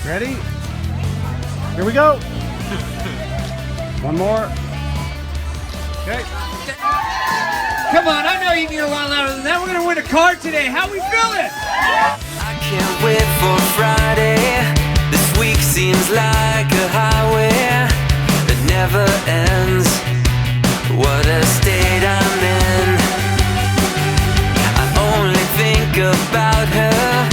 Ready? Here we go. One more. Okay. Come on, I know you can get a lot louder than that. We're gonna win a car today. How we feeling? I can't wait for Friday. This week seems like a highway that never ends. What a state I'm in. I only think about her.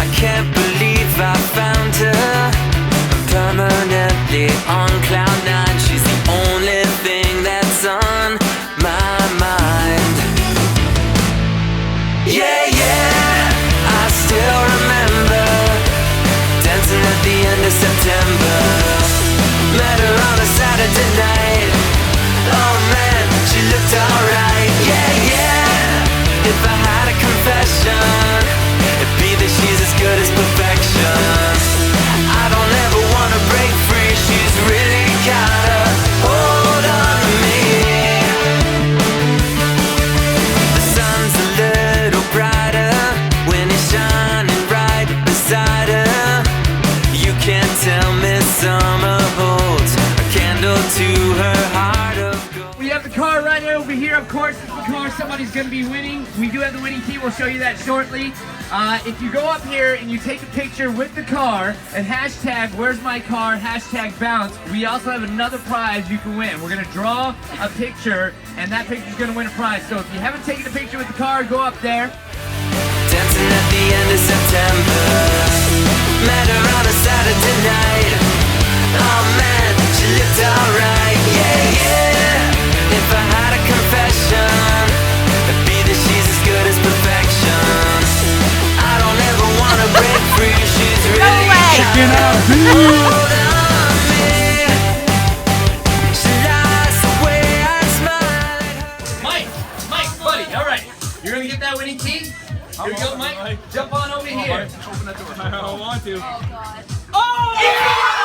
I can't believe I found her. I'm permanently on cloud nine. She's the only thing that's on my mind. Yeah, yeah, I still remember dancing at the end of September. Met her on a Saturday night. Oh man, she looked alright. Yeah, yeah, if I had a confession, it'd be that she's as good as perfection. I don't ever wanna break free. She's really got a hold on to me. The sun's a little brighter when it's shining right beside her. You can't tell me summer holds a candle to her heart of gold. We have the car right over here. Of course, it's the car somebody's going to be winning. We do have the winning key. We'll show you that shortly. If you go up here and you take a picture with the car and hashtag where's my car, hashtag bounce, we also have another prize you can win. We're going to draw a picture and that picture's going to win a prize. So if you haven't taken a picture with the car, go up there. Dancing at the end of September. Met her on a Saturday night. Oh man, she looked alright. Yeah, yeah, if I had a confession, it'd be that she's as good as perfection. I don't ever wanna break free. She's really got a hold on me. She likes the way I smile at her. Mike, buddy, all right. You're going to get that winning key? Here we go, Mike. Jump on over here. Open that door. I don't want to. Oh! Yeah!